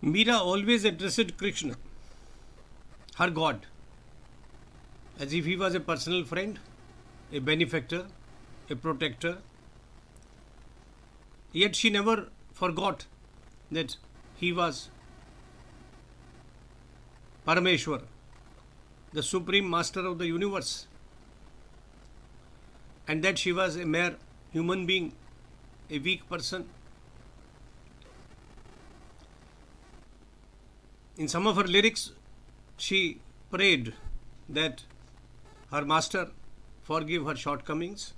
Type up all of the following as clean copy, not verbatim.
Meera always addressed Krishna, her God, as if he was a personal friend, a benefactor, a protector. Yet she never forgot that he was Parameshwar, the supreme master of the universe, and that she was a mere human being, a weak person. In some of her lyrics, she prayed that her master forgive her shortcomings.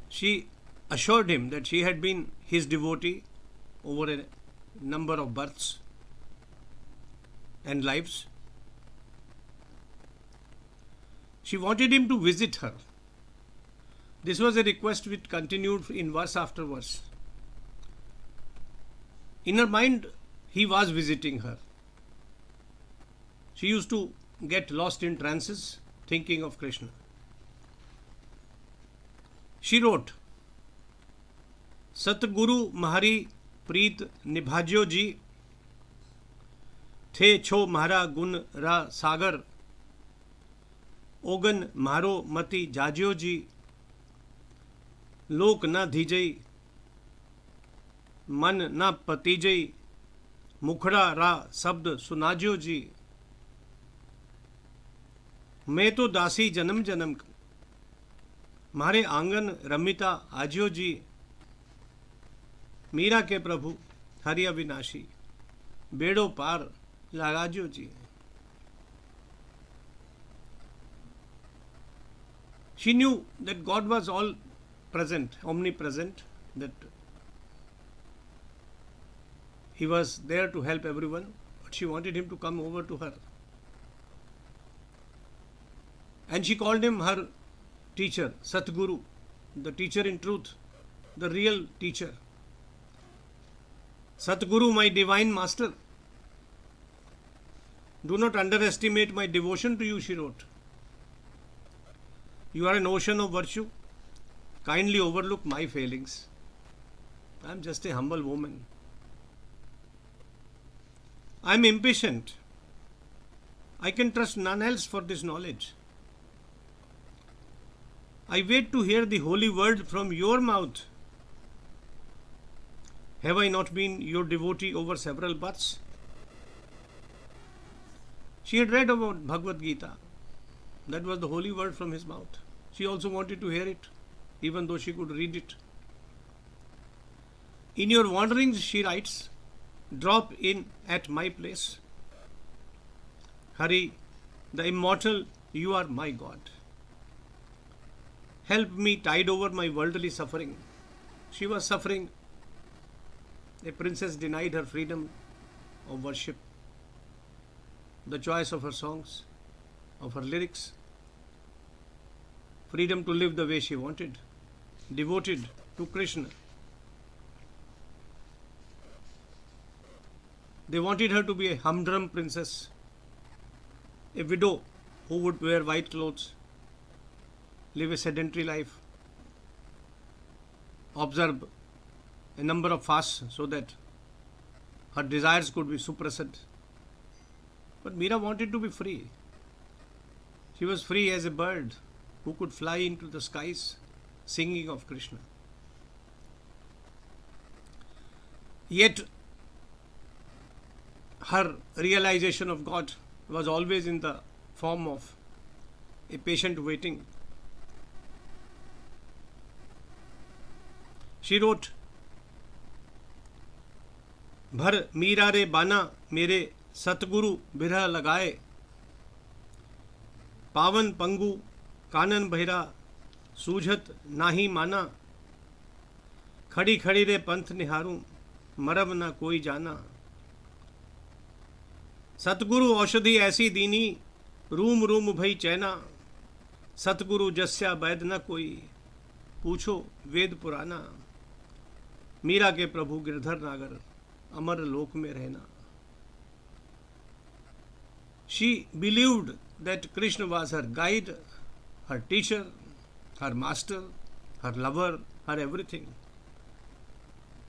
She assured him that she had been his devotee over a number of births and lives. She wanted him to visit her. This was a request which continued in verse after verse. In her mind, he was visiting her. She used to get lost in trances, thinking of Krishna. She wrote, Satguru Mahari Preet Nibhajyo ji थे छो महारा गुण रा सागर ओगन मारो मति जाज्यो जी लोक न धीजई मन न पतीजई मुखड़ा रा शब्द सुनाज्यो जी मैं तो दासी जन्म जन्म मारे आंगन रमिता आज्यो जी मीरा के प्रभु हरि अविनाशी बेड़ो पार लगाज्यो जी. She knew that God was all present, omnipresent, that he was there to help everyone, but she wanted him to come over to her. And she called him her teacher, Satguru, the teacher in truth, the real teacher. Satguru, my divine master, do not underestimate my devotion to you, she wrote. You are an ocean of virtue. Kindly overlook my failings. I am just a humble woman. I am impatient. I can trust none else for this knowledge. I wait to hear the holy word from your mouth. Have I not been your devotee over several births? She had read about Bhagavad Gita. That was the holy word from his mouth. She also wanted to hear it, even though she could read it. In your wanderings, she writes, drop in at my place. Hari, the immortal, you are my God. Help me tide over my worldly suffering. She was suffering. A princess denied her freedom of worship, the choice of her songs, of her lyrics, freedom to live the way she wanted, devoted to Krishna. They wanted her to be a humdrum princess, a widow who would wear white clothes, live a sedentary life, observe a number of fasts so that her desires could be suppressed. But Meera wanted to be free. She was free as a bird who could fly into the skies singing of Krishna. Yet her realization of God was always in the form of a patient waiting. She wrote, भर मीरा रे बाना मेरे सतगुरु बिरह लगाए पावन पंगु कानन बहिरा सूझत नाही माना खड़ी खड़ी रे पंथ निहारूं मरब ना कोई जाना सतगुरु औषधि ऐसी दीनी रूम रूम भई चैना सतगुरु जस्या वैद न कोई पूछो वेद पुराना मीरा के प्रभु गिरधर नागर अमर लोक में रहना. She believed that Krishna was her guide, her teacher, her master, her lover, her everything.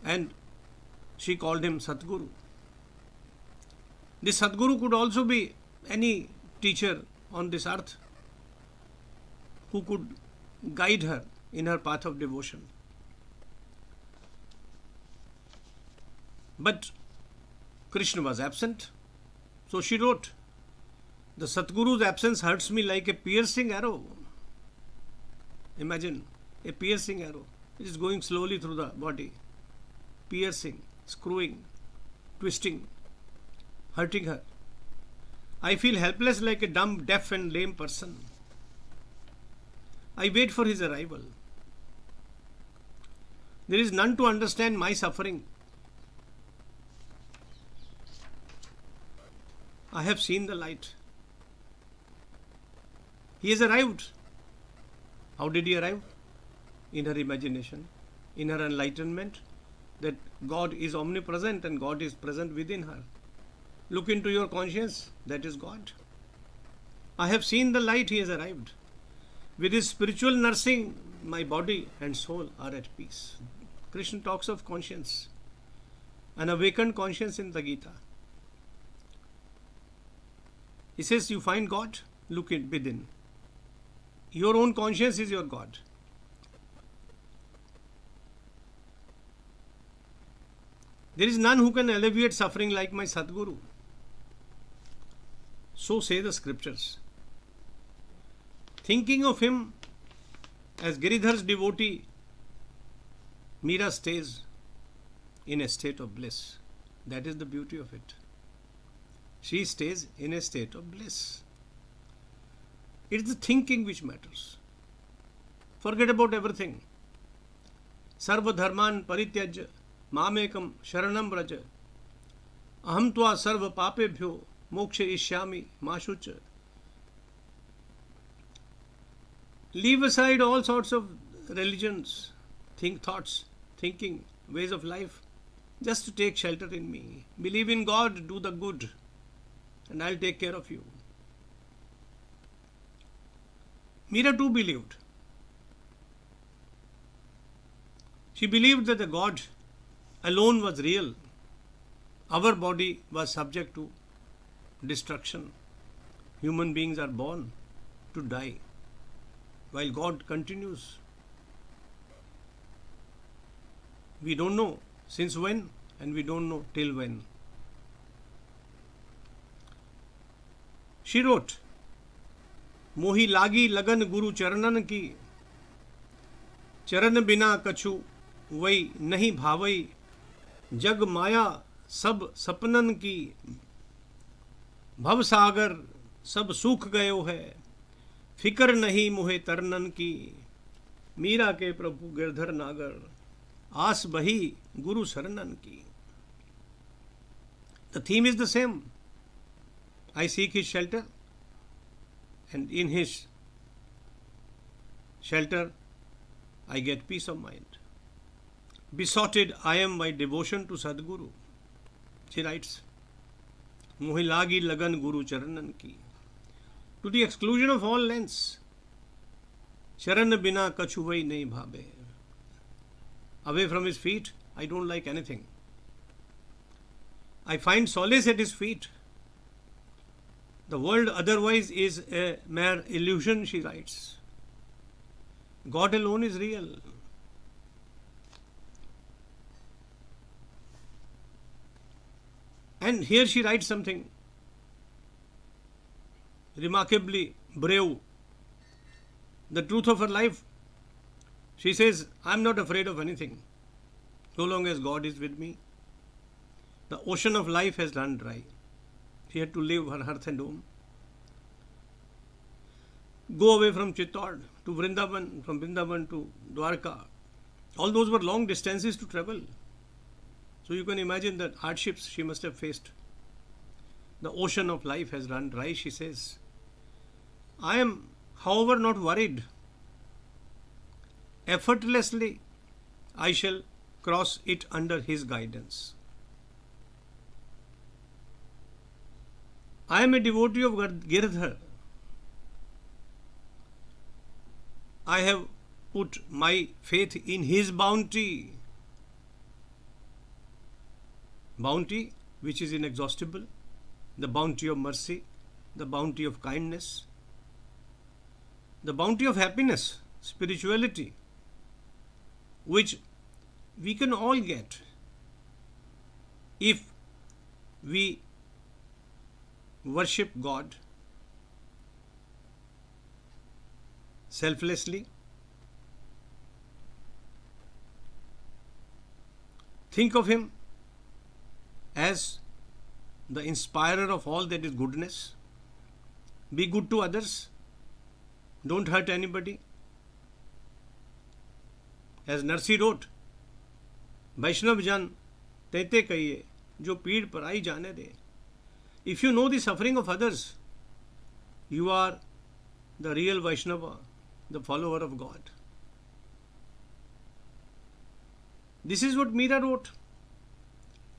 And she called him Satguru. This Satguru could also be any teacher on this earth who could guide her in her path of devotion. But Krishna was absent, so she wrote, "The Satguru's absence hurts me like a piercing arrow." Imagine a piercing arrow. It is going slowly through the body, piercing, screwing, twisting, hurting her. I feel helpless like a dumb, deaf and lame person. I wait for his arrival. There is none to understand my suffering. I have seen the light. He has arrived. How did he arrive? In her imagination, in her enlightenment, that God is omnipresent and God is present within her. Look into your conscience, that is God. I have seen the light, he has arrived. With his spiritual nursing, my body and soul are at peace. Krishna talks of conscience, an awakened conscience in the Gita. He says, you find God, look within. Your own conscience is your God. There is none who can alleviate suffering like my Satguru. So say the scriptures. Thinking of him as Giridhar's devotee, Meera stays in a state of bliss. That is the beauty of it. She stays in a state of bliss. It is the thinking which matters. Forget about everything. Sarva dharman parityajya mamekam sharanam braja aham tva sarva papebhyo moksha ishyami mashucha. Leave aside all sorts of religions, thoughts, thinking, ways of life, just to take shelter in me. Believe in God, do the good, and I'll take care of you. Meera too believed. She believed that the God alone was real. Our body was subject to destruction. Human beings are born to die, while God continues. We don't know since when, and we don't know till when. She wrote, मोही लागी लगन गुरु चरणन की, चरण बिना कछु वही नहीं भावई, जग माया सब सपनन की, भव सागर सब सूख गयो है, फिकर नहीं मुहे तरनन की, मीरा के प्रभु गिरधर नागर, आस बही गुरु शरणन की. The theme is the same. I seek his shelter, and in his shelter I get peace of mind. Besotted I am by devotion to Sadguru. She writes, मोहि लागी लगन गुरु चरणन की. To the exclusion of all lengths, शरण बिना कछु वही नहीं भावे. Away from his feet, I don't like anything. I find solace at his feet. The world otherwise is a mere illusion, she writes. God alone is real. And here she writes something remarkably brave. The truth of her life. She says, I am not afraid of anything, so long as God is with me. The ocean of life has run dry. She had to leave her hearth and home, go away from Chittor to Vrindavan, from Vrindavan to Dwarka. All those were long distances to travel. So you can imagine the hardships she must have faced. The ocean of life has run dry, she says. I am, however, not worried. Effortlessly, I shall cross it under his guidance. I am a devotee of Girdhar. I have put my faith in His bounty. Bounty which is inexhaustible, the bounty of mercy, the bounty of kindness, the bounty of happiness, spirituality, which we can all get if we worship God selflessly, think of Him as the inspirer of all that is goodness. Be good to others. Don't hurt anybody. As Narsi wrote, Vaishnav Jan tete kahiye, jo peed parai jaane de. If you know the suffering of others, you are the real Vaishnava, the follower of God. This is what Meera wrote.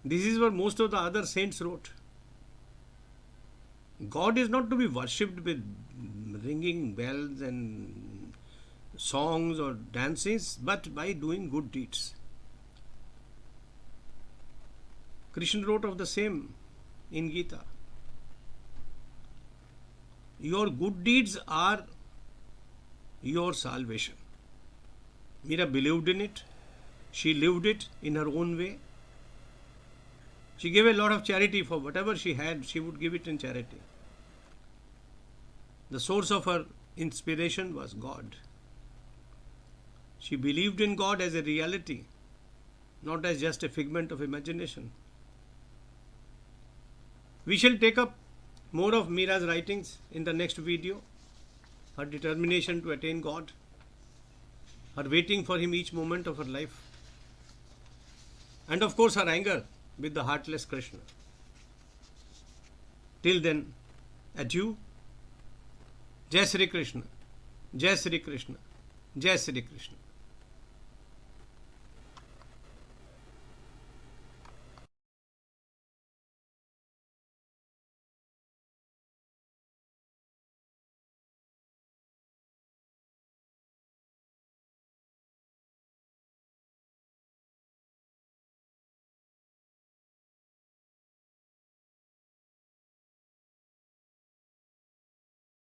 This is what most of the other saints wrote. God is not to be worshipped with ringing bells and songs or dances, but by doing good deeds. Krishna wrote of the same in Gita. Your good deeds are your salvation. Meera believed in it. She lived it in her own way. She gave a lot of charity. For whatever she had, she would give it in charity. The source of her inspiration was God. She believed in God as a reality, not as just a figment of imagination. We shall take up more of Meera's writings in the next video. Her determination to attain God, her waiting for Him each moment of her life, and of course her anger with the heartless Krishna. Till then, adieu. Jai Sri Krishna, Jai Sri Krishna, Jai Sri Krishna.